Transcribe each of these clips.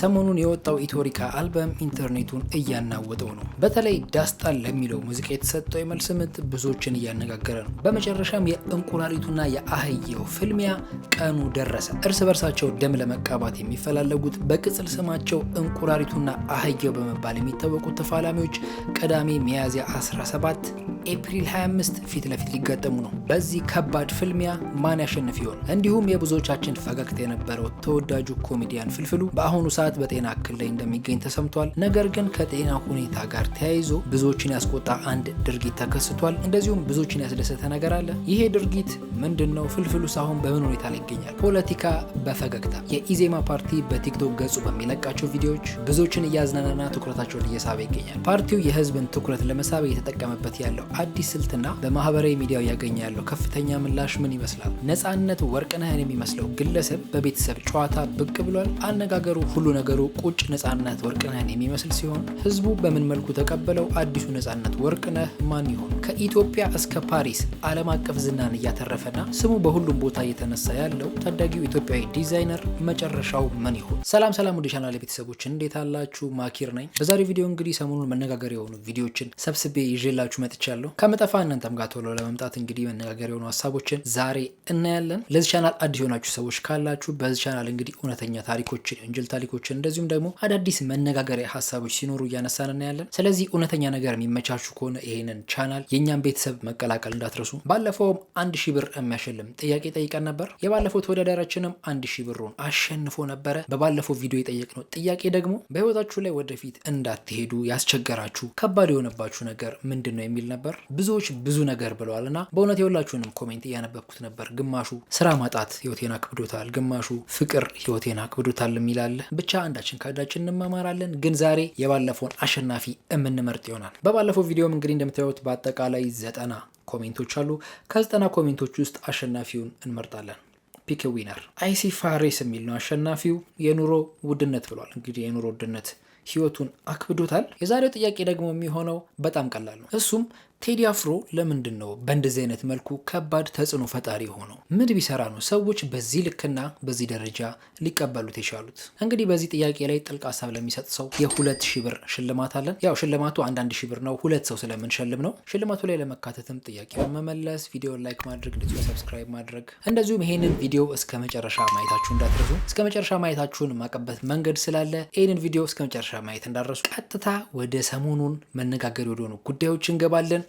ሰሞኑን የወጣው ኢትዮሪካ አልበም ኢንተርኔቱን እያናወጠው ነው። በተለይ ዳስጣል ለሚለው ሙዚቃ የተሰጠው የመልስ ምት ብዙዎችን እያነጋገረ ነው። በመጨረሻም የእንቁራሪቱና የአህየው ፍልሚያ ቀኑ ደረሰ። እርስ በርሳቸው ደም ለመቃባት የሚፈላለጉት በቅጽል ስማቸው እንቁራሪቱና አህየው በመባል የሚታወቁት ተፋላሚዎች ቅዳሜ ሚያዝያ 17 ኤፕሪል 25 ፊት ለፊት ሊጋጠሙ ነው። በዚህ ከባድ ፍልሚያ ማን ያሸንፍ ይሆን? እንዲሁም የብዙዎቻችን ፈገግታ የነበረው ተወዳጁ ኮሜዲያን ፍልፍሉ በአሁኑ ሰዓት በጤና እክል ላይ እንደሚገኝ ተሰምቷል። ነገር ግን ከጤና ሁኔታ ጋር ተያይዞ ብዙዎችን ያስቆጣ አንድ ድርጊት ተከስቷል። እንደዚሁም ብዙዎችን ያስደሰተ ነገር አለ። ይሄ ድርጊት ምንድን ነው? ፍልፍሉስ አሁን በምን ሁኔታ ላይ ይገኛል? ፖለቲካ በፈገግታ የኢዜማ ፓርቲ በቲክቶክ ገጹ በሚለቃቸው ቪዲዮዎች ብዙዎችን እያዝናናና ትኩረታቸውን እየሳበ ይገኛል። ፓርቲው የህዝብን ትኩረት ለመሳብ እየተጠቀመበት ያለው አዲስ ስልትና በማህበራዊ ሚዲያው ያገኘ ያለው ከፍተኛ ምላሽ ምን ይመስላል? ነፃነት ወርቅነህን የሚመስለው ግለሰብ በቤተሰብ ጨዋታ ብቅ ብሏል። አነጋገሩ፣ ሁሉ ነገሩ ቁጭ ነፃነት ወርቅነህን የሚመስል ሲሆን ህዝቡ በምን መልኩ ተቀበለው? አዲሱ ነፃነት ወርቅነህ ማን ይሆን? ከኢትዮጵያ እስከ ፓሪስ ዓለም አቀፍ ዝናን እያተረፈና ስሙ በሁሉም ቦታ እየተነሳ ያለው ታዳጊው ኢትዮጵያዊ ዲዛይነር መጨረሻው ምን ይሆን? ሰላም ሰላም፣ ወደ ቻናል ቤተሰቦች እንዴት አላችሁ? ማኪር ነኝ። በዛሬው ቪዲዮ እንግዲህ ሰሞኑን መነጋገሪያ የሆኑ ቪዲዮዎችን ሰብስቤ ይዤላችሁ መጥቻለሁ። ከመጠፋ እናንተም ጋር ቶሎ ለመምጣት እንግዲህ መነጋገሪያ የሆኑ ሀሳቦችን ዛሬ እናያለን። ለዚህ ቻናል አዲስ የሆናችሁ ሰዎች ካላችሁ በዚህ ቻናል እንግዲህ እውነተኛ ታሪኮችን፣ የወንጀል ታሪኮችን እንደዚሁም ደግሞ አዳዲስ መነጋገሪያ ሀሳቦች ሲኖሩ እያነሳን እናያለን። ስለዚህ እውነተኛ ነገር የሚመቻችሁ ከሆነ ይሄንን ቻናል የእኛን ቤተሰብ መቀላቀል እንዳትረሱ። ባለፈውም 1000 ብር የሚያሸልም ጥያቄ ጠይቀን ነበር። የባለፈው ተወዳዳሪያችንም 1000 ብሩን አሸንፎ ነበረ። በባለፈው ቪዲዮ የጠየቅነው ጥያቄ ደግሞ በህይወታችሁ ላይ ወደፊት እንዳትሄዱ ያስቸገራችሁ ከባድ የሆነባችሁ ነገር ምንድን ነው የሚል ነበር። ብዙዎች ብዙ ነገር ብለዋል እና በእውነት የሁላችሁንም ኮሜንት እያነበብኩት ነበር። ግማሹ ስራ ማጣት ህይወቴን አክብዶታል፣ ግማሹ ፍቅር ህይወቴን አክብዶታል የሚላለ ብቻ አንዳችን ከአንዳችን እንማማራለን። ግን ዛሬ የባለፈውን አሸናፊ የምንመርጥ ይሆናል። በባለፈው ቪዲዮም እንግዲህ እንደምታዩት በአጠቃላይ 90 ኮሜንቶች አሉ። ከ90 ኮሜንቶች ውስጥ አሸናፊውን እንመርጣለን። ፒክ ዊነር አይሲ ፋሬስ የሚል ነው አሸናፊው። የኑሮ ውድነት ብሏል። እንግዲህ የኑሮ ውድነት ህይወቱን አክብዶታል። የዛሬው ጥያቄ ደግሞ የሚሆነው በጣም ቀላል ነው። እሱም ቴዲ አፍሮ ለምንድን ነው በእንደዚህ አይነት መልኩ ከባድ ተጽዕኖ ፈጣሪ ሆነው? ምን ቢሰራ ነው ሰዎች በዚህ ልክና በዚህ ደረጃ ሊቀበሉት የቻሉት? እንግዲህ በዚህ ጥያቄ ላይ ጥልቅ ሀሳብ ለሚሰጥ ሰው የ2000 ብር ሽልማት አለን። ያው ሽልማቱ 1000 ብር ነው፣ 2 ሰው ስለምንሸልም ነው። ሽልማቱ ላይ ለመካተትም ጥያቄውን መመለስ፣ ቪዲዮን ላይክ ማድረግ፣ እንደዚሁ ሰብስክራይብ ማድረግ፣ እንደዚሁም ይሄንን ቪዲዮ እስከ መጨረሻ ማየታችሁ እንዳትረሱ። እስከ መጨረሻ ማየታችሁን ማቀበት መንገድ ስላለ ይሄንን ቪዲዮ እስከ መጨረሻ ማየት እንዳትረሱ። ቀጥታ ወደ ሰሞኑን መነጋገር ወደሆኑ ጉዳዮች እንገባለን።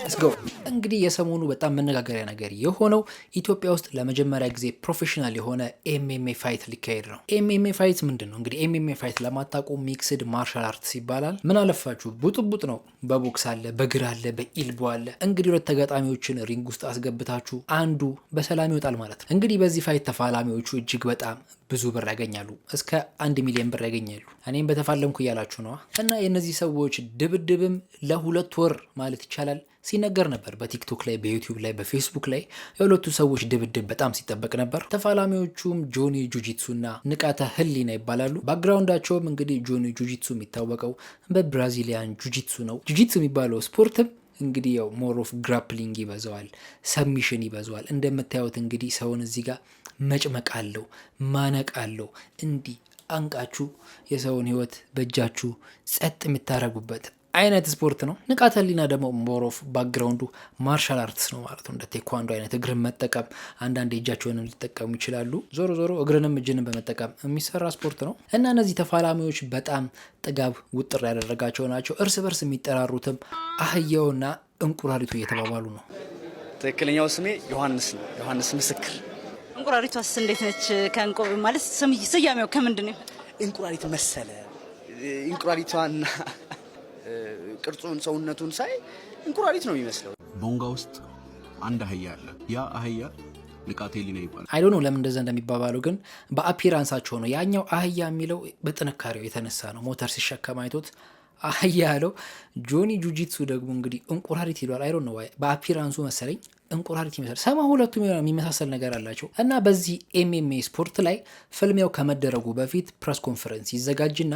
እስጎ እንግዲህ የሰሞኑ በጣም መነጋገሪያ ነገር የሆነው ኢትዮጵያ ውስጥ ለመጀመሪያ ጊዜ ፕሮፌሽናል የሆነ ኤምኤምኤ ፋይት ሊካሄድ ነው። ኤምኤምኤ ፋይት ምንድን ነው? እንግዲህ ኤምኤምኤ ፋይት ለማታውቁ ሚክስድ ማርሻል አርትስ ይባላል። ምን አለፋችሁ ቡጥቡጥ ነው። በቦክስ አለ፣ በግር አለ፣ በኢልቦ አለ። እንግዲህ ሁለት ተጋጣሚዎችን ሪንግ ውስጥ አስገብታችሁ አንዱ በሰላም ይወጣል ማለት ነው። እንግዲህ በዚህ ፋይት ተፋላሚዎቹ እጅግ በጣም ብዙ ብር ያገኛሉ። እስከ 1 ሚሊዮን ብር ያገኛሉ። እኔም በተፋለምኩ እያላችሁ ነዋ። እና የእነዚህ ሰዎች ድብድብም ለ2 ወር ማለት ይቻላል ሲነገር ነበር። በቲክቶክ ላይ፣ በዩቲዩብ ላይ፣ በፌስቡክ ላይ የሁለቱ ሰዎች ድብድብ በጣም ሲጠበቅ ነበር። ተፋላሚዎቹም ጆኒ ጁጂትሱ እና ንቃተ ህሊና ይባላሉ። ባክግራውንዳቸውም እንግዲህ ጆኒ ጁጂትሱ የሚታወቀው በብራዚሊያን ጁጂትሱ ነው። ጁጂትሱ የሚባለው ስፖርትም እንግዲህ ያው ሞር ኦፍ ግራፕሊንግ ይበዛዋል፣ ሰብሚሽን ይበዛዋል። እንደምታዩት እንግዲህ ሰውን እዚህ ጋር መጭመቅ አለው፣ ማነቅ አለው። እንዲህ አንቃችሁ የሰውን ህይወት በእጃችሁ ጸጥ የምታረጉበት አይነት ስፖርት ነው። ንቃተ ህሊና ደግሞ ሞር ኦፍ ባክግራውንዱ ማርሻል አርትስ ነው ማለት ነው። እንደ ቴኳንዶ አይነት እግርን መጠቀም፣ አንዳንድ እጃቸውንም ሊጠቀሙ ይችላሉ። ዞሮ ዞሮ እግርንም እጅንም በመጠቀም የሚሰራ ስፖርት ነው እና እነዚህ ተፋላሚዎች በጣም ጥጋብ ውጥር ያደረጋቸው ናቸው። እርስ በርስ የሚጠራሩትም አህያውና እንቁራሪቱ እየተባባሉ ነው። ትክክለኛው ስሜ ዮሐንስ ነው። ዮሐንስ ምስክር። እንቁራሪቷስ እንዴት ነች? ከእንቁ ማለት ስያሜው ከምንድን ነው? እንቁራሪት መሰለ። እንቁራሪቷና ቅርጹን ሰውነቱን ሳይ እንቁራሪት ነው የሚመስለው። ቦንጋ ውስጥ አንድ አህያ አለ። ያ አህያ ንቃተ ህሊና ይባላል። አይ ዶንት ኖ ለምን እንደዛ እንደሚባባሉ፣ ግን በአፒራንሳቸው ነው። ያኛው አህያ የሚለው በጥንካሬው የተነሳ ነው። ሞተር ሲሸከም አይቶት አህያ ያለው። ጆኒ ጁጂትሱ ደግሞ እንግዲህ እንቁራሪት ይሏል። አይ ዶንት ኖ በአፒራንሱ መሰለኝ እንቁራሪት ይመስላል። ሰማ ሁለቱም የሚመሳሰል ነገር አላቸው እና በዚህ ኤምኤምኤ ስፖርት ላይ ፍልሚያው ከመደረጉ በፊት ፕሬስ ኮንፈረንስ ይዘጋጅና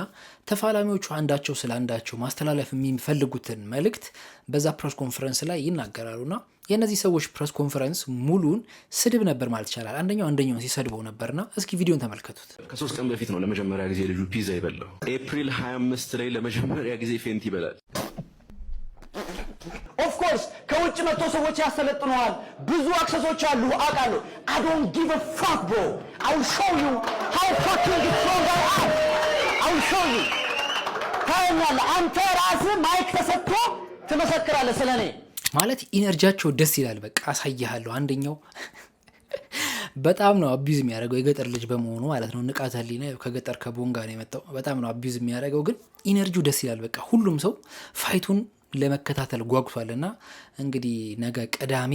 ተፋላሚዎቹ አንዳቸው ስለ አንዳቸው ማስተላለፍ የሚፈልጉትን መልእክት በዛ ፕሬስ ኮንፈረንስ ላይ ይናገራሉና የእነዚህ ሰዎች ፕሬስ ኮንፈረንስ ሙሉን ስድብ ነበር ማለት ይቻላል። አንደኛውን ሲሰድበው ነበርና እስኪ ቪዲዮን ተመልከቱት። ከ3 ቀን በፊት ነው ለመጀመሪያ ጊዜ ልጁ ፒዛ ይበላው። ኤፕሪል 25 ላይ ለመጀመሪያ ጊዜ ፌንት ይበላል። ኦፍ ኮርስ ከውጭ መጥቶ ሰዎች ያሰለጥነዋል። ብዙ አክሰሶች አሉ አውቃለሁ። I don't give a fuck bro. I will show you how fucking strong I am. I will show you. ታየኛለህ። አንተ ራስህ ማይክ ተሰጥቶ ትመሰክራለህ ስለኔ። ማለት ኢነርጂያቸው ደስ ይላል። በቃ አሳያለሁ። አንደኛው በጣም ነው አቢዩዝ የሚያደርገው የገጠር ልጅ በመሆኑ ማለት ነው። ንቃተ ህሊና ከገጠር ከቦንጋ ነው የመጣው። በጣም ነው አቢዩዝ የሚያደርገው፣ ግን ኢነርጂው ደስ ይላል። በቃ ሁሉም ሰው ፋይቱን ለመከታተል ጓጉቷልና እንግዲህ ነገ ቅዳሜ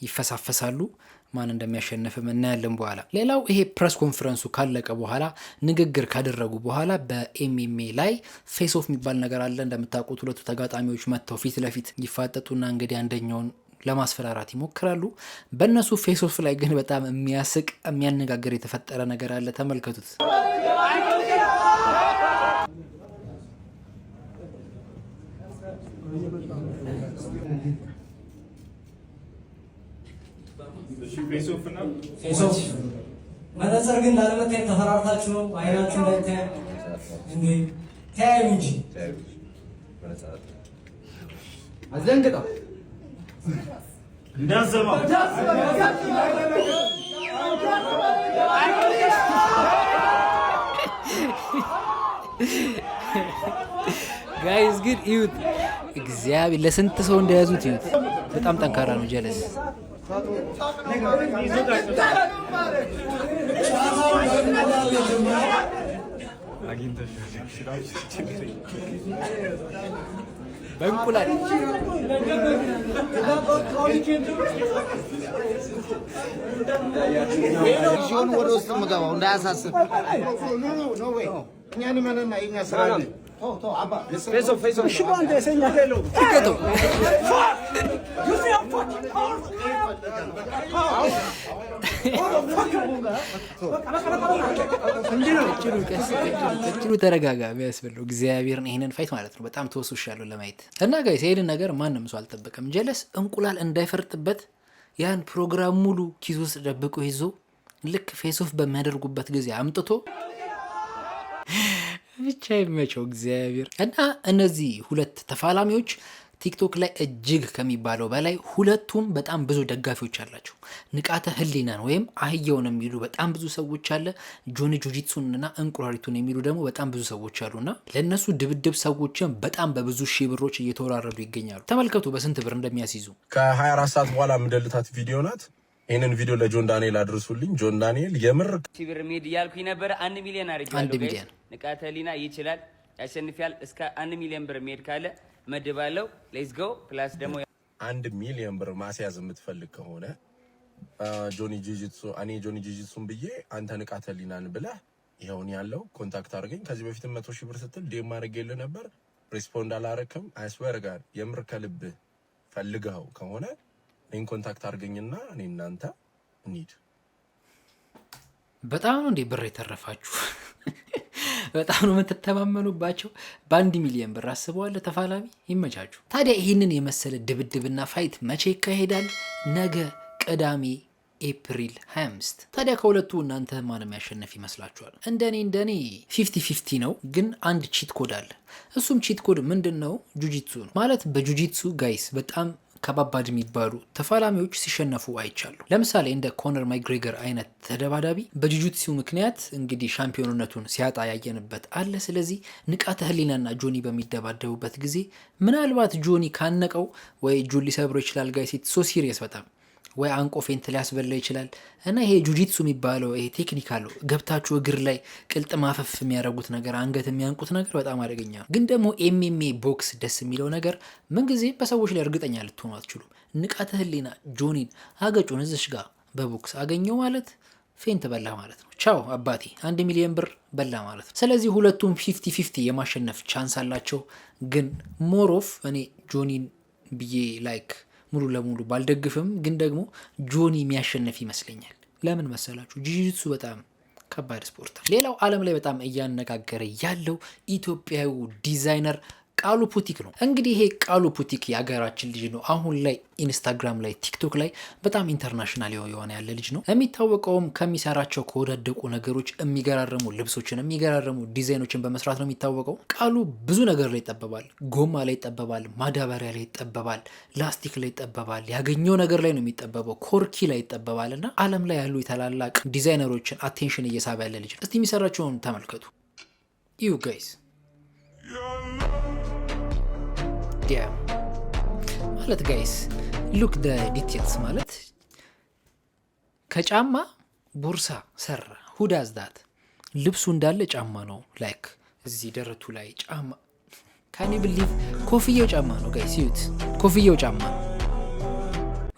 ይፈሳፈሳሉ። ማን እንደሚያሸንፍም እናያለን በኋላ። ሌላው ይሄ ፕሬስ ኮንፈረንሱ ካለቀ በኋላ ንግግር ካደረጉ በኋላ በኤምኤምኤ ላይ ፌስ ኦፍ የሚባል ነገር አለ። እንደምታውቁት ሁለቱ ተጋጣሚዎች መጥተው ፊት ለፊት ይፋጠጡና እንግዲህ አንደኛውን ለማስፈራራት ይሞክራሉ። በእነሱ ፌስ ኦፍ ላይ ግን በጣም የሚያስቅ የሚያነጋግር የተፈጠረ ነገር አለ። ተመልከቱት። መነጽር ግን ላለመታየት ተፈራርታችሁ ነው። አይናችሁ እንዳይታይ እንዴ ታዩ እንጂ አዘንግጣ እንዳዘማ ጋይስ ግን ይሁት እግዚአብሔር ለስንት ሰው እንደያዙት ይሁት። በጣም ጠንካራ ነው። ጀለስ በእንቁላል ሲሆን ወደ ውስጥ የምገባው እንዳያሳስብ እኛን መነና የኛ ስራ ነው። ቀጭሉ ተረጋጋ የሚያስብለው እግዚአብሔርን ይሄንን ፋይት ማለት ነው። በጣም ተወስሻለሁ ለማየት እና ጋይስ ይሄንን ነገር ማንም ሰው አልጠበቀም። ጀለስ እንቁላል እንዳይፈርጥበት ያን ፕሮግራም ሙሉ ኪስ ውስጥ ደብቆ ይዞ ልክ ፌስ ኦፍ በሚያደርጉበት ጊዜ አምጥቶ ብቻ ይመቸው እግዚአብሔር። እና እነዚህ ሁለት ተፋላሚዎች ቲክቶክ ላይ እጅግ ከሚባለው በላይ ሁለቱም በጣም ብዙ ደጋፊዎች አላቸው። ንቃተ ህሊናን ወይም አህያውን የሚሉ በጣም ብዙ ሰዎች አለ። ጆኒ ጁጂትሱንና እንቁራሪቱን የሚሉ ደግሞ በጣም ብዙ ሰዎች አሉና ለነሱ ድብድብ ሰዎችን በጣም በብዙ ሺህ ብሮች እየተወራረዱ ይገኛሉ። ተመልከቱ በስንት ብር እንደሚያስይዙ። ከ24 ሰዓት በኋላ የምደልታት ቪዲዮ ናት። ይህንን ቪዲዮ ለጆን ዳንኤል አድርሱልኝ። ጆን ዳንኤል የምር ብር ሜድ እያልኩኝ ነበረ። 1 ሚሊዮን አድርጌያለሁ። 1 ሚሊዮን ንቃተ ህሊና ይችላል፣ ያሸንፊያል። እስከ 1 ሚሊዮን ብር ሜድ ካለ መድባለው። ሌትስ ጎ። ፕላስ ደግሞ 1 ሚሊዮን ብር ማስያዝ የምትፈልግ ከሆነ ጆኒ ጂጂትሱን ብዬ አንተ ንቃተ ህሊናን ብለህ ይኸውን ያለው ኮንታክት አድርገኝ። ከዚህ በፊትም 100 ሺህ ብር ስትል ዴም አድርጌልህ ነበር፣ ሪስፖንድ አላረክም። አይስዌር ጋር የምር ከልብህ ፈልገኸው ከሆነ እኔን ኮንታክት አድርገኝና እኔ እናንተ እንሂድ። በጣም ነው እንዴ ብር የተረፋችሁ? በጣም ነው የምትተማመኑባቸው። በ1 ሚሊዮን ብር አስበዋል ተፋላሚ። ይመቻችሁ። ታዲያ ይህንን የመሰለ ድብድብና ፋይት መቼ ይካሄዳል? ነገ ቅዳሜ ኤፕሪል 25። ታዲያ ከሁለቱ እናንተ ማንም ያሸነፍ ይመስላችኋል? እንደኔ 50-50 ነው፣ ግን አንድ ቺት ኮድ አለ። እሱም ቺት ኮድ ምንድን ነው? ጁጂትሱ ነው። ማለት በጁጂትሱ ጋይስ በጣም ከባባድ የሚባሉ ተፋላሚዎች ሲሸነፉ አይቻሉ። ለምሳሌ እንደ ኮነር ማክግሬገር አይነት ተደባዳቢ በጁጂትሱ ምክንያት እንግዲህ ሻምፒዮንነቱን ሲያጣ ያየንበት አለ። ስለዚህ ንቃተ ህሊናና ጆኒ በሚደባደቡበት ጊዜ ምናልባት ጆኒ ካነቀው ወይ እጁን ሊሰብረው ይችላል። ጋይስ ሶ ሲሪየስ በጣም ወይ አንቆ ፌንት ሊያስበላ ይችላል። እና ይሄ ጁጂትሱ የሚባለው ይሄ ቴክኒክ አለው። ገብታችሁ እግር ላይ ቅልጥ ማፈፍ የሚያደርጉት ነገር፣ አንገት የሚያንቁት ነገር በጣም አደገኛ ነው። ግን ደግሞ ኤምኤምኤ ቦክስ ደስ የሚለው ነገር ምንጊዜ በሰዎች ላይ እርግጠኛ ልትሆኑ አትችሉም። ንቃተ ህሊና ጆኒን አገጩን እዚሽ ጋር በቦክስ አገኘው ማለት ፌንት በላ ማለት ነው። ቻው አባቴ 1 ሚሊዮን ብር በላ ማለት ነው። ስለዚህ ሁለቱም 50-50 የማሸነፍ ቻንስ አላቸው። ግን ሞሮፍ እኔ ጆኒን ብዬ ላይክ ሙሉ ለሙሉ ባልደግፍም ግን ደግሞ ጆኒ የሚያሸንፍ ይመስለኛል። ለምን መሰላችሁ? ጂጂትሱ በጣም ከባድ ስፖርት። ሌላው ዓለም ላይ በጣም እያነጋገረ ያለው ኢትዮጵያዊ ዲዛይነር ቃሉ ፑቲክ ነው። እንግዲህ ይሄ ቃሉ ፑቲክ የሀገራችን ልጅ ነው። አሁን ላይ ኢንስታግራም ላይ ቲክቶክ ላይ በጣም ኢንተርናሽናል የሆነ ያለ ልጅ ነው። የሚታወቀውም ከሚሰራቸው ከወዳደቁ ነገሮች የሚገራረሙ ልብሶችን የሚገራረሙ ዲዛይኖችን በመስራት ነው የሚታወቀው። ቃሉ ብዙ ነገር ላይ ይጠበባል። ጎማ ላይ ይጠበባል፣ ማዳበሪያ ላይ ይጠበባል፣ ላስቲክ ላይ ይጠበባል፣ ያገኘው ነገር ላይ ነው የሚጠበበው፣ ኮርኪ ላይ ይጠበባል። እና ዓለም ላይ ያሉ የታላላቅ ዲዛይነሮችን አቴንሽን እየሳበ ያለ ልጅ ነው። እስቲ የሚሰራቸውን ተመልከቱ። ዩ ጋይስ ማለት ጋይስ ሉክ ደ ዲቴልስ ማለት ከጫማ ቦርሳ ሰራ። ሁዳዝ ዳት ልብሱ እንዳለ ጫማ ነው። ላይክ እዚህ ደረቱ ላይ ጫማ ካኒ ብሊቭ ኮፍያው ጫማ ነው ጋይስ። ይዩት፣ ኮፍያው ጫማ ነው።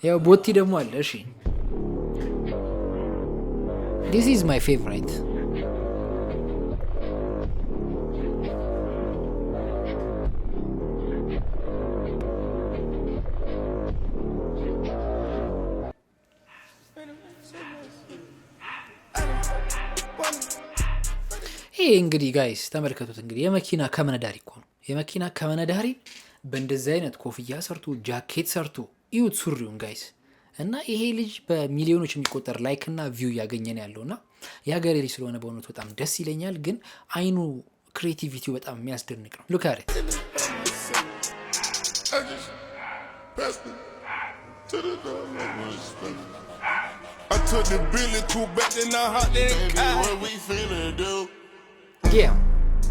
ያው ቦቲ ደግሞ አለ። እሺ this is my favorite ይሄ እንግዲህ ጋይስ ተመልከቱት። እንግዲህ የመኪና ከመነዳሪ እኮ ነው። የመኪና ከመነዳሪ በእንደዚህ አይነት ኮፍያ ሰርቶ ጃኬት ሰርቶ እዩት ሱሪውን ጋይስ። እና ይሄ ልጅ በሚሊዮኖች የሚቆጠር ላይክ እና ቪው እያገኘን ያለውና የሀገሬ ልጅ ስለሆነ በእውነቱ በጣም ደስ ይለኛል። ግን አይኑ ክሬቲቪቲው በጣም የሚያስደንቅ ነው። ሉክ አት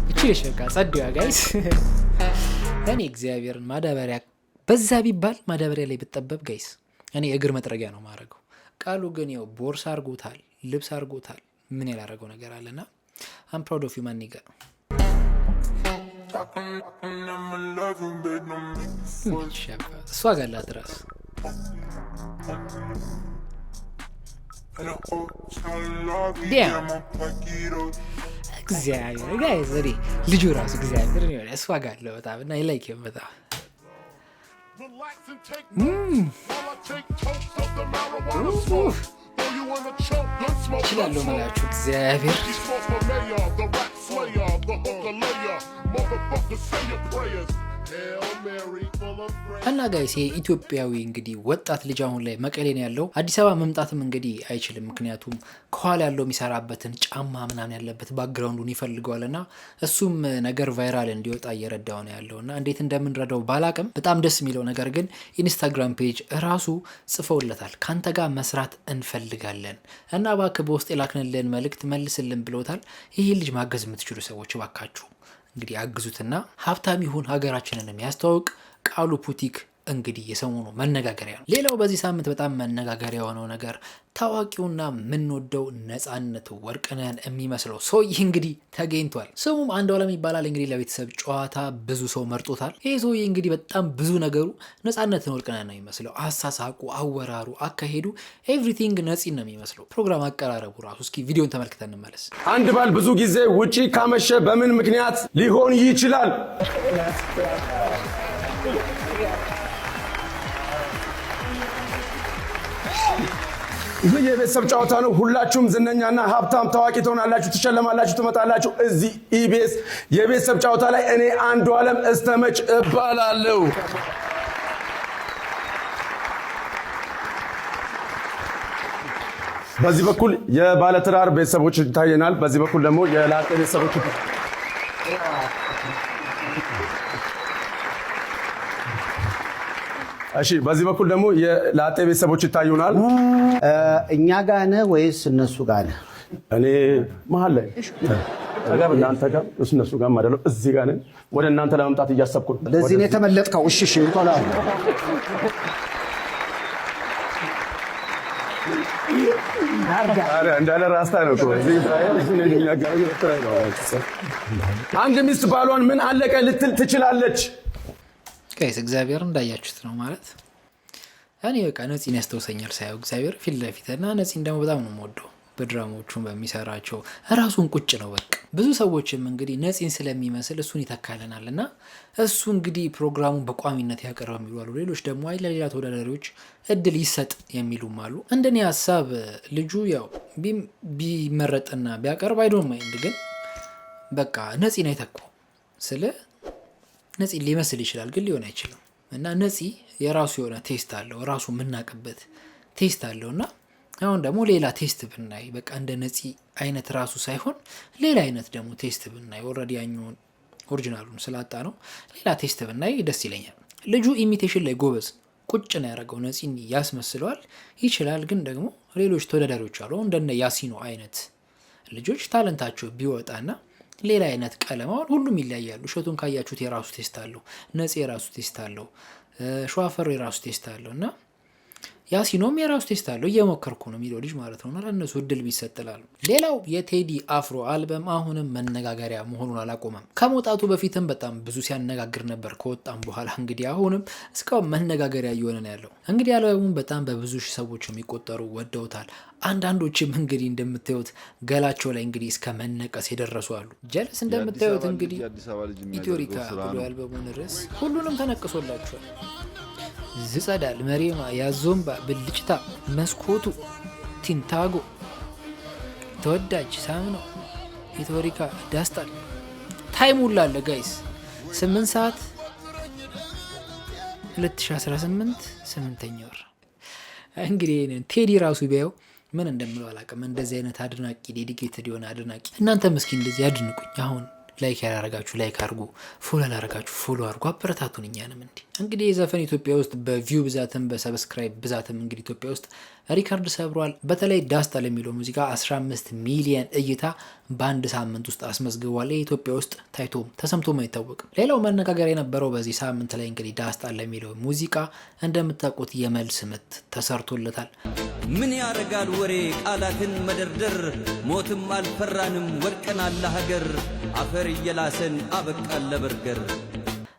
እችልሽ በቃ ጸድያ ጋይስ። እኔ እግዚአብሔርን ማዳበሪያ በዛ ቢባል ማዳበሪያ ላይ ብጠበብ ጋይስ እኔ እግር መጥረጊያ ነው ማድረገው። ቃሉ ግን ያው ቦርሳ አርጎታል፣ ልብስ አርጎታል። ምን ያላረገው ነገር አለና አም ፕራውድ ኦፍ ዩ ማን ኒጋ። እሷ ጋላት ራስ እግዚአብሔር ጋይስ እኔ ልጁ ራሱ እግዚአብሔር ነው እሷ ጋለው በጣም እና ይላይክ በጣም ይችላሉ መላችሁ እግዚአብሔር እና ጋይስ የኢትዮጵያዊ እንግዲህ ወጣት ልጅ አሁን ላይ መቀሌ ነው ያለው። አዲስ አበባ መምጣትም እንግዲህ አይችልም፣ ምክንያቱም ከኋላ ያለው የሚሰራበትን ጫማ ምናምን ያለበት ባክግራውንዱን ይፈልገዋልና እሱም ነገር ቫይራል እንዲወጣ እየረዳው ነው ያለውና እንዴት እንደምንረዳው ባላቅም በጣም ደስ የሚለው ነገር ግን ኢንስታግራም ፔጅ ራሱ ጽፈውለታል። ካንተ ጋር መስራት እንፈልጋለን እና እባክህ በውስጥ የላክንልን መልእክት መልስልን ብለውታል። ይህ ልጅ ማገዝ የምትችሉ ሰዎች እባካችሁ እንግዲህ አግዙትና ሀብታም ይሁን ሀገራችንን የሚያስተዋውቅ ቃሉ ፑቲክ እንግዲህ የሰሞኑ መነጋገሪያ ነው። ሌላው በዚህ ሳምንት በጣም መነጋገሪያ የሆነው ነገር ታዋቂውና የምንወደው ነጻነት ወርቅነህን የሚመስለው ሰውዬ እንግዲህ ተገኝቷል። ስሙም አንዷለም ይባላል። እንግዲህ ለቤተሰብ ጨዋታ ብዙ ሰው መርጦታል። ይህ ሰውዬ እንግዲህ በጣም ብዙ ነገሩ ነጻነት ወርቅነህን ነው የሚመስለው። አሳሳቁ፣ አወራሩ፣ አካሄዱ ኤቭሪቲንግ ነፂን ነው የሚመስለው። ፕሮግራም አቀራረቡ ራሱ። እስኪ ቪዲዮን ተመልክተን እንመለስ። አንድ ባል ብዙ ጊዜ ውጪ ካመሸ በምን ምክንያት ሊሆን ይችላል? ይህ የቤተሰብ ጨዋታ ነው። ሁላችሁም ዝነኛና ሀብታም ታዋቂ ትሆናላችሁ፣ ትሸለማላችሁ፣ ትመጣላችሁ። እዚህ ኢቢኤስ የቤተሰብ ጨዋታ ላይ እኔ አንዷለም እስተመች እባላለሁ። በዚህ በኩል የባለትዳር ቤተሰቦች ይታየናል። በዚህ በኩል ደግሞ የላጤ ቤተሰቦች እሺ፣ በዚህ በኩል ደግሞ የላጤ ቤተሰቦች ይታዩናል። እኛ ጋር ነህ ወይስ እነሱ ጋር ነህ? እኔ መሀል ላይ እናንተ ጋር እነሱ ጋር አይደለም፣ እዚህ ጋር ነን። ወደ እናንተ ለመምጣት እያሰብኩ ነው። ለዚህ ነው የተመለጥከው? እሺ እሺ። እንዳለ ራስታ ነው እኮ አንድ ሚስት ባሏን ምን አለቀ ልትል ትችላለች? ጋይስ እግዚአብሔር እንዳያችሁት ነው ማለት እኔ በቃ ነፂን ያስተውሰኛል ሳየው እግዚአብሔር ፊት ለፊት እና ነፂን ደግሞ በጣም ነው የምወደው። በድራማዎቹን በሚሰራቸው ራሱን ቁጭ ነው በቃ። ብዙ ሰዎችም እንግዲህ ነፂን ስለሚመስል እሱን ይተካልናል እና እሱ እንግዲህ ፕሮግራሙን በቋሚነት ያቀርብ የሚሉ አሉ። ሌሎች ደግሞ አይ ለሌላ ተወዳዳሪዎች እድል ይሰጥ የሚሉም አሉ። እንደኔ ሀሳብ ልጁ ያው ቢመረጥና ቢያቀርብ አይዶን ማይንድ፣ ግን በቃ ነፂን አይተካው ስለ ነፂን ሊመስል ይችላል ግን ሊሆን አይችልም። እና ነፂ የራሱ የሆነ ቴስት አለው፣ ራሱ የምናቅበት ቴስት አለው እና አሁን ደግሞ ሌላ ቴስት ብናይ በቃ እንደ ነፂ አይነት ራሱ ሳይሆን ሌላ አይነት ደግሞ ቴስት ብናይ ኦልሬዲ ያኛውን ኦሪጂናሉን ስላጣ ነው ሌላ ቴስት ብናይ ደስ ይለኛል። ልጁ ኢሚቴሽን ላይ ጎበዝ ቁጭ ነው ያደረገው። ነፂን ያስመስለዋል ይችላል። ግን ደግሞ ሌሎች ተወዳዳሪዎች አሉ እንደነ ያሲኖ አይነት ልጆች ታለንታቸው ቢወጣና ሌላ አይነት ቀለም፣ አሁን ሁሉም ይለያያሉ። እሸቱን ካያችሁት የራሱ ቴስት አለው፣ ነፂ የራሱ ቴስት አለው፣ ሸዋፈሩ የራሱ ቴስት አለው እና ያሲኖም የራሱ ቴስት አለው። እየሞከርኩ ነው የሚለው ልጅ ማለት ነው እና ለእነሱ እድል ቢሰጥላሉ። ሌላው የቴዲ አፍሮ አልበም አሁንም መነጋገሪያ መሆኑን አላቆመም። ከመውጣቱ በፊትም በጣም ብዙ ሲያነጋግር ነበር። ከወጣም በኋላ እንግዲህ አሁንም እስካሁን መነጋገሪያ እየሆነ ነው ያለው። እንግዲህ አልበሙን በጣም በብዙ ሺህ ሰዎች የሚቆጠሩ ወደውታል። አንዳንዶችም እንግዲህ እንደምታዩት ገላቸው ላይ እንግዲህ እስከ መነቀስ የደረሱ አሉ። ጀለስ እንደምታዩት እንግዲህ ኢትዮሪካ ብሎ የአልበሙን ርዕስ ሁሉንም ተነቅሶላቸዋል። ዝጸዳል መሬማ ያዞምባ ብልጭታ መስኮቱ ቲንታጎ ተወዳጅ ሳምነው ኢትዮሪካ ዳስጣል ታይም ውላለ ጋይስ 8 ሰዓት 2018 8ኛ ወር። እንግዲህ ቴዲ ራሱ ቢያየው ምን እንደምለው አላውቅም። እንደዚህ አይነት አድናቂ ዴዲኬትድ የሆነ አድናቂ እናንተም እስኪ እንደዚህ አድንቁኝ። አሁን ላይክ ያላረጋችሁ ላይክ አድርጉ፣ ፎሎ ያላረጋችሁ ፎሎ አድርጉ፣ አበረታቱን እኛንም። እንግዲህ የዘፈን ኢትዮጵያ ውስጥ በቪው ብዛትም በሰብስክራይብ ብዛትም እንግዲህ ኢትዮጵያ ውስጥ ሪካርድ ሰብሯል። በተለይ ዳስጣል የሚለው ሙዚቃ 15 ሚሊየን እይታ በአንድ ሳምንት ውስጥ አስመዝግቧል። ኢትዮጵያ ውስጥ ታይቶም ተሰምቶም አይታወቅም። ሌላው መነጋገር የነበረው በዚህ ሳምንት ላይ እንግዲህ ዳስጣል የሚለው ሙዚቃ እንደምታውቁት የመልስ ምት ተሰርቶለታል። ምን ያረጋል ወሬ ቃላትን መደርደር፣ ሞትም አልፈራንም ወድቀናል ለሀገር፣ አፈር እየላሰን አበቃን ለበርገር።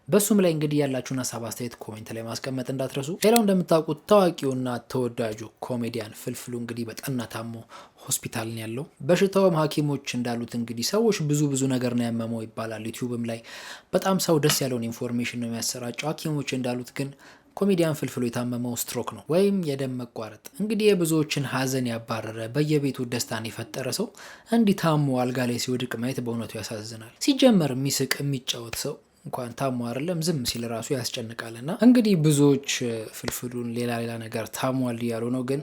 በሱም ላይ እንግዲህ ያላችሁን ሀሳብ አስተያየት ኮሜንት ላይ ማስቀመጥ እንዳትረሱ። ሌላው እንደምታውቁት ታዋቂውና ተወዳጁ ኮሜዲያን ፍልፍሉ እንግዲህ በጠና ታሞ ሆስፒታል ነው ያለው። በሽታውም ሐኪሞች እንዳሉት እንግዲህ ሰዎች ብዙ ነገር ነው ያመመው ይባላል። ዩቲዩብም ላይ በጣም ሰው ደስ ያለውን ኢንፎርሜሽን ነው የሚያሰራጨው። ሐኪሞች እንዳሉት ግን ኮሜዲያን ፍልፍሉ የታመመው ስትሮክ ነው ወይም የደም መቋረጥ። እንግዲህ የብዙዎችን ሀዘን ያባረረ በየቤቱ ደስታን የፈጠረ ሰው እንዲህ ታሞ አልጋ ላይ ሲወድቅ ማየት በእውነቱ ያሳዝናል። ሲጀመር የሚስቅ የሚጫወት ሰው እንኳን ታሞ አይደለም ዝም ሲል ራሱ ያስጨንቃልና እንግዲህ ብዙዎች ፍልፍሉን ሌላ ነገር ታሟል እያሉ ነው። ግን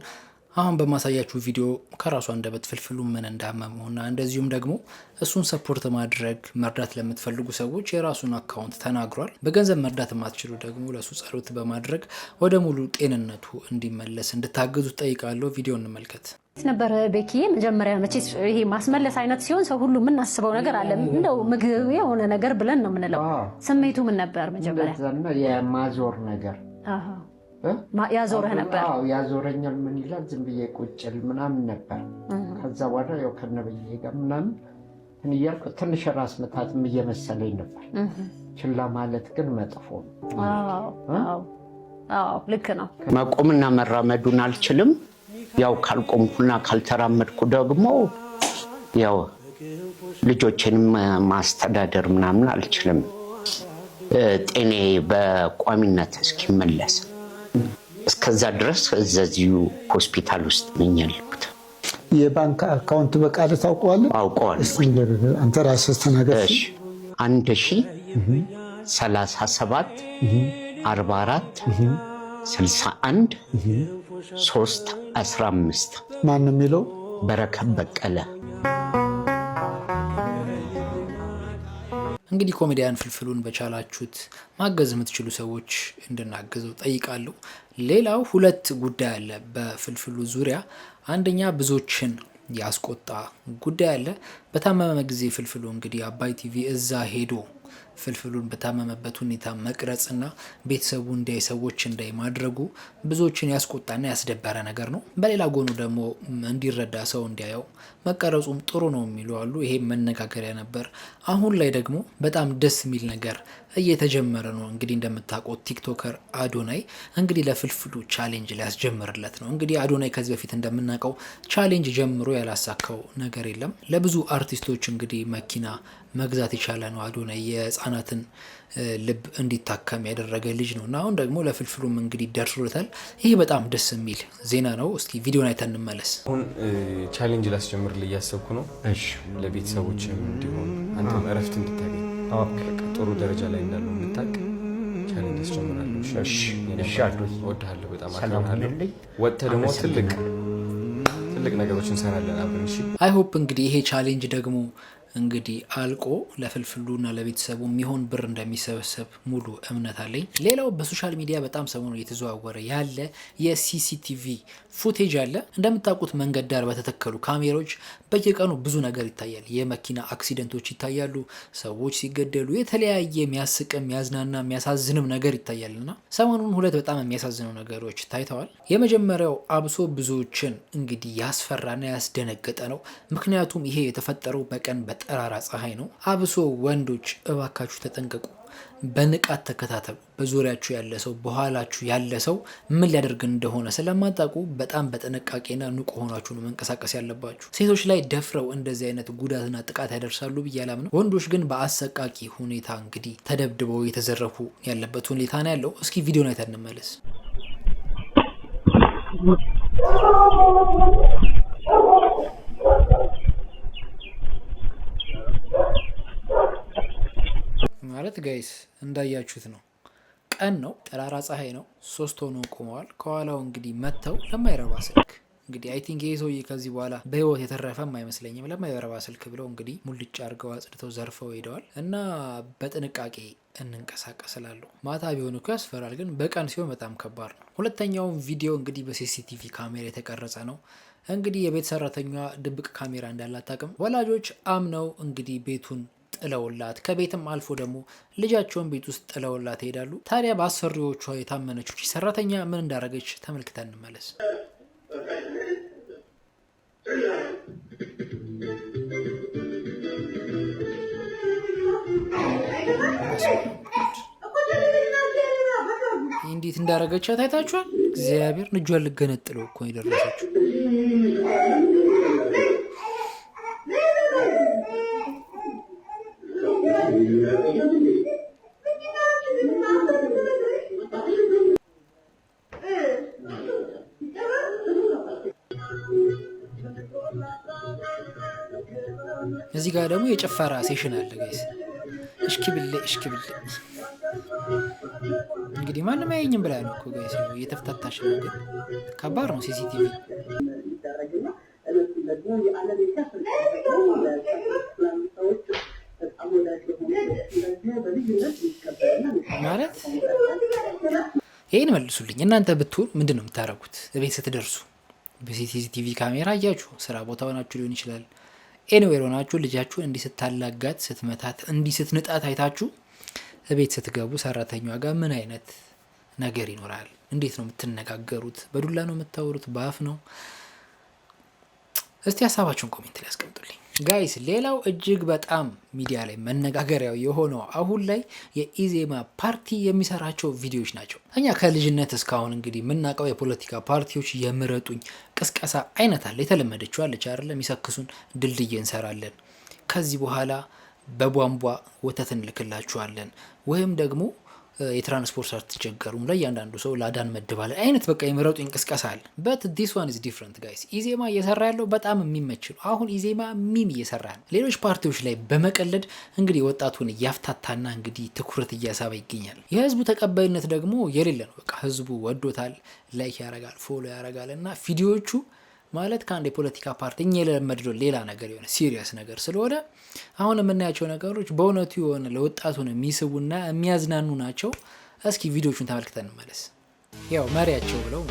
አሁን በማሳያችሁ ቪዲዮ ከራሱ አንደበት ፍልፍሉ ምን እንዳመመውና እንደዚሁም ደግሞ እሱን ሰፖርት ማድረግ መርዳት ለምትፈልጉ ሰዎች የራሱን አካውንት ተናግሯል። በገንዘብ መርዳት የማትችሉ ደግሞ ለሱ ጸሎት በማድረግ ወደ ሙሉ ጤንነቱ እንዲመለስ እንድታግዙ ጠይቃለሁ። ቪዲዮ እንመልከት። ነበር ቤኪዬ መጀመሪያ መቼስ ይሄ ማስመለስ አይነት ሲሆን ሰው ሁሉ የምናስበው ነገር አለ። እንደው ምግብ የሆነ ነገር ብለን ነው የምንለው። ስሜቱ ምን ነበር መጀመሪያ? የማዞር ነገር ያዞረህ ነበር? አዎ ያዞረኛል። ምን ይላል ዝም ብዬ ቁጭል ምናምን ነበር። ከዛ በኋላ ያው ከነበዬ ጋር ምናምን እያልኩ ትንሽ ራስ ምታትም እየመሰለኝ ነበር። ችላ ማለት ግን መጥፎ ነው። አዎ ልክ ነው። መቆምና መራመዱን አልችልም። ያው ካልቆምኩና ካልተራመድኩ ደግሞ ያው ልጆችንም ማስተዳደር ምናምን አልችልም። ጤኔ በቋሚነት እስኪመለስ እስከዛ ድረስ እዚሁ ሆስፒታል ውስጥ ነኝ ያለሁት። የባንክ አካውንት በቃል ታውቀዋለህ? አውቀዋለሁ። አንተ ራስህ ተናገር። 1037 44 61 315 ማን ነው የሚለው? በረከት በቀለ። እንግዲህ ኮሜዲያን ፍልፍሉን በቻላችሁት ማገዝ የምትችሉ ሰዎች እንድናገዘው ጠይቃለሁ። ሌላው ሁለት ጉዳይ አለ በፍልፍሉ ዙሪያ። አንደኛ ብዙዎችን ያስቆጣ ጉዳይ አለ። በታመመ ጊዜ ፍልፍሉ እንግዲህ አባይ ቲቪ እዛ ሄዶ ፍልፍሉን በታመመበት ሁኔታ መቅረጽና ቤተሰቡ እንዳይ ሰዎች እንዳይ ማድረጉ ብዙዎችን ያስቆጣና ያስደበረ ነገር ነው። በሌላ ጎኑ ደግሞ እንዲረዳ ሰው እንዲያየው መቀረጹም ጥሩ ነው የሚሉ አሉ። ይሄም መነጋገሪያ ነበር። አሁን ላይ ደግሞ በጣም ደስ የሚል ነገር እየተጀመረ ነው። እንግዲህ እንደምታውቁት ቲክቶከር አዶናይ እንግዲህ ለፍልፍሉ ቻሌንጅ ሊያስጀምርለት ነው። እንግዲህ አዶናይ ከዚህ በፊት እንደምናውቀው ቻሌንጅ ጀምሮ ያላሳካው ነገር የለም። ለብዙ አርቲስቶች እንግዲህ መኪና መግዛት የቻለ ነው አዶናይ። የህፃናትን ልብ እንዲታከም ያደረገ ልጅ ነው እና አሁን ደግሞ ለፍልፍሉም እንግዲህ ደርሶለታል። ይህ በጣም ደስ የሚል ዜና ነው። እስኪ ቪዲዮን አይተን እንመለስ። አሁን ቻሌንጅ ላስጀምር እያሰብኩ ነው። እሺ፣ ለቤተሰቦችም እንዲሆን አንተም እረፍት እንድታገኝ ጥሩ ደረጃ ላይ እንዳለው እንድታውቅ ቻሌንጅ አስጀምራለሁ። እሺ፣ እወድሃለሁ፣ በጣም አከብርሃለሁ። ወጥተህ ደግሞ ትልቅ ነገሮችን እንሰራለን አብረን። እሺ፣ አይ ሆፕ እንግዲህ ይሄ ቻሌንጅ ደግሞ እንግዲህ አልቆ ለፍልፍሉና ለቤተሰቡ የሚሆን ብር እንደሚሰበሰብ ሙሉ እምነት አለኝ። ሌላው በሶሻል ሚዲያ በጣም ሰሞኑን እየተዘዋወረ ያለ የሲሲቲቪ ፉቴጅ አለ። እንደምታውቁት መንገድ ዳር በተተከሉ ካሜራዎች በየቀኑ ብዙ ነገር ይታያል። የመኪና አክሲደንቶች ይታያሉ፣ ሰዎች ሲገደሉ፣ የተለያየ የሚያስቅም የሚያዝናና የሚያሳዝንም ነገር ይታያልና ሰሞኑን ሁለት በጣም የሚያሳዝኑ ነገሮች ታይተዋል። የመጀመሪያው አብሶ ብዙዎችን እንግዲህ ያስፈራና ያስደነገጠ ነው። ምክንያቱም ይሄ የተፈጠረው በቀን ጠራራ ፀሐይ ነው። አብሶ ወንዶች እባካችሁ ተጠንቀቁ፣ በንቃት ተከታተሉ። በዙሪያችሁ ያለ ሰው በኋላችሁ ያለ ሰው ምን ሊያደርግ እንደሆነ ስለማታውቁ በጣም በጥንቃቄና ንቁ ሆናችሁ ነው መንቀሳቀስ ያለባችሁ። ሴቶች ላይ ደፍረው እንደዚህ አይነት ጉዳትና ጥቃት ያደርሳሉ ብዬ አላምንም። ወንዶች ግን በአሰቃቂ ሁኔታ እንግዲህ ተደብድበው የተዘረፉ ያለበት ሁኔታ ነው ያለው። እስኪ ቪዲዮን አይተን እንመለስ። ማለት ጋይስ እንዳያችሁት ነው። ቀን ነው፣ ጠራራ ፀሐይ ነው። 3 ሆነው ቆመዋል። ከኋላው እንግዲህ መጥተው ለማይረባ ስልክ እንግዲህ አይ ቲንክ ይሄ ሰውዬ ከዚህ በኋላ በህይወት የተረፈም አይመስለኝም። ለማይረባ ስልክ ብለው እንግዲህ ሙልጭ አድርገው አጽድተው ዘርፈው ሄደዋል። እና በጥንቃቄ እንንቀሳቀስላለሁ። ማታ ቢሆን እኮ ያስፈራል፣ ግን በቀን ሲሆን በጣም ከባድ ነው። ሁለተኛውም ቪዲዮ እንግዲህ በሲሲቲቪ ካሜራ የተቀረጸ ነው። እንግዲህ የቤት ሰራተኛዋ ድብቅ ካሜራ እንዳላት አታውቅም። ወላጆች አምነው እንግዲህ ቤቱን ጥለውላት ከቤትም አልፎ ደግሞ ልጃቸውን ቤት ውስጥ ጥለውላት ይሄዳሉ። ታዲያ በአሰሪዎቿ የታመነችው ሰራተኛ ምን እንዳረገች ተመልክተን እንመለስ። እንዴት እንዳረገቻት አይታችኋል? እግዚአብሔር እጇን ልገነጥለው እኮ የደረሰችው። እዚህ ጋር ደግሞ የጭፈራ ሴሽን አለ ጋይስ። እሽኪብሌ እንግዲህ ማንም አያየኝም ብላ ነው እኮ ጋይስ። እየተፍታታሽ ነው፣ ግን ከባድ ነው ሲሲቲቪ ማለት። ይህን መልሱልኝ እናንተ ብትሆኑ ምንድን ነው የምታደርጉት? ቤት ስትደርሱ በሲሲቲቪ ካሜራ እያችሁ ስራ ቦታ ሆናችሁ ሊሆን ይችላል፣ ኤኒዌር ሆናችሁ ልጃችሁን እንዲህ ስታላጋት ስትመታት እንዲህ ስትንጣት አይታችሁ ቤት ስትገቡ ሰራተኛዋ ጋር ምን አይነት ነገር ይኖራል? እንዴት ነው የምትነጋገሩት? በዱላ ነው የምታወሩት? በአፍ ነው? እስቲ ሀሳባችሁን ኮሜንት ላይ ያስቀምጡልኝ ጋይስ። ሌላው እጅግ በጣም ሚዲያ ላይ መነጋገሪያው የሆነው አሁን ላይ የኢዜማ ፓርቲ የሚሰራቸው ቪዲዮዎች ናቸው። እኛ ከልጅነት እስካሁን እንግዲህ የምናውቀው የፖለቲካ ፓርቲዎች የምረጡኝ ቅስቀሳ አይነት አለ። የተለመደችው አለች አይደለም? የሚሰክሱን ድልድይ እንሰራለን፣ ከዚህ በኋላ በቧንቧ ወተት እንልክላችኋለን፣ ወይም ደግሞ የትራንስፖርት ሳትቸገሩም ለእያንዳንዱ ሰው ላዳን መድባለን አይነት በቃ የምረጡ እንቅስቃሴ አለ። በት ዲስ ዋን ኢዝ ዲፍረንት ጋይስ። ኢዜማ እየሰራ ያለው በጣም የሚመች ነው። አሁን ኢዜማ ሚም እየሰራ ነው። ሌሎች ፓርቲዎች ላይ በመቀለድ እንግዲህ ወጣቱን እያፍታታና እንግዲህ ትኩረት እያሳበ ይገኛል። የህዝቡ ተቀባይነት ደግሞ የሌለ ነው። በቃ ህዝቡ ወዶታል፣ ላይክ ያረጋል፣ ፎሎ ያረጋል እና ቪዲዮዎቹ ማለት ከአንድ የፖለቲካ ፓርቲ እኛ የለመድነው ሌላ ነገር የሆነ ሲሪየስ ነገር ስለሆነ አሁን የምናያቸው ነገሮች በእውነቱ የሆነ ለወጣቱን የሚስቡና የሚያዝናኑ ናቸው። እስኪ ቪዲዮቹን ተመልክተን እንመለስ። ያው መሪያቸው ብለው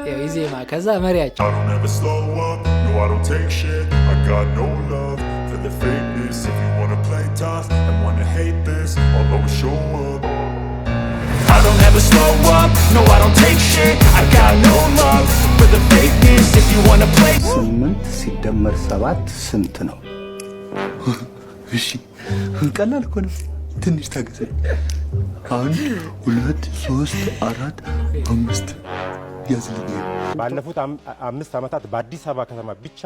ያው ኢዜማ ከዛ መሪያቸው I don't ever slow up, no I don't take shit. I got no love for the fakeness. If you wanna play tough and wanna hate this, I'll always show up. I don't ever slow up, no I don't take shit. I got no love for the fakeness. If you wanna play 8 ሲደመር 7 ስንት ነው? እሺ ቀላል እኮ ነው። ትንሽ ታገሰኝ። 1 2 3 4 5 ያዝልኝ። ባለፉት 5 ዓመታት በአዲስ አበባ ከተማ ብቻ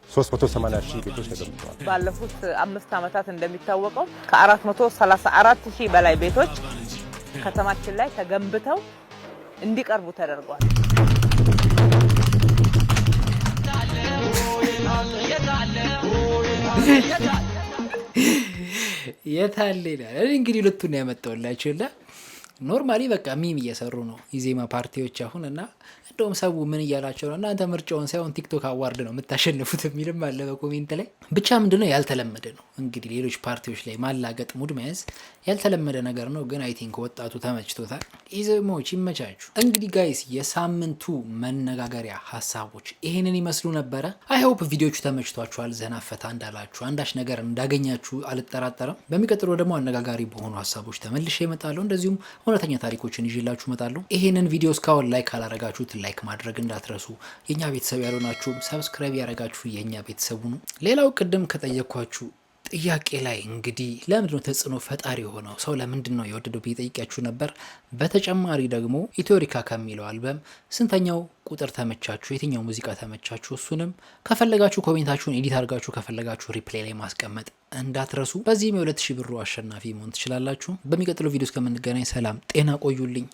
380 ሺህ ቤቶች ተገንብተዋል። ባለፉት 5 ዓመታት እንደሚታወቀው ከ434 ሺህ በላይ ቤቶች ከተማችን ላይ ተገንብተው እንዲቀርቡ ተደርጓል። የታለ ይላል እንግዲህ ሁለቱን ያመጣውላችሁና ኖርማሊ በቃ ሚም እየሰሩ ነው ኢዜማ ፓርቲዎች አሁን እና እንደውም ሰው ምን እያላቸው ነው እናንተ ምርጫውን ሳይሆን ቲክቶክ አዋርድ ነው የምታሸንፉት የሚልም አለ በኮሜንት ላይ። ብቻ ምንድነው ያልተለመደ ነው እንግዲህ ሌሎች ፓርቲዎች ላይ ማላገጥ ሙድ መያዝ ያልተለመደ ነገር ነው። ግን አይ ቲንክ ወጣቱ ተመችቶታል። ኢዜማዎች ይመቻችሁ። እንግዲህ ጋይስ የሳምንቱ መነጋገሪያ ሀሳቦች ይሄንን ይመስሉ ነበረ። አይ ሆፕ ቪዲዮቹ ተመችቷችኋል፣ ዘና ፈታ እንዳላችሁ አንዳች ነገር እንዳገኛችሁ አልጠራጠርም። በሚቀጥለው ደግሞ አነጋጋሪ በሆኑ ሀሳቦች ተመልሼ እመጣለሁ። እንደዚሁም እውነተኛ ታሪኮችን ይዤላችሁ እመጣለሁ። ይሄንን ቪዲዮ እስካሁን ላይክ ካላረጋችሁት ላይክ ማድረግ እንዳትረሱ። የኛ ቤተሰብ ያልሆናችሁም ሰብስክራይብ ያረጋችሁ የኛ ቤተሰቡ ነው። ሌላው ቅድም ከጠየኳችሁ ጥያቄ ላይ እንግዲህ ለምንድነው ተጽዕኖ ፈጣሪ የሆነው ሰው ለምንድን ነው የወደደው ብዬ ጠይቄያችሁ ነበር። በተጨማሪ ደግሞ ኢትዮሪካ ከሚለው አልበም ስንተኛው ቁጥር ተመቻችሁ፣ የትኛው ሙዚቃ ተመቻችሁ፣ እሱንም ከፈለጋችሁ ኮሜንታችሁን ኤዲት አድርጋችሁ ከፈለጋችሁ ሪፕሌይ ላይ ማስቀመጥ እንዳትረሱ። በዚህም የ2000 ብሩ አሸናፊ መሆን ትችላላችሁ። በሚቀጥለው ቪዲዮ እስከምንገናኝ ሰላም ጤና ቆዩልኝ።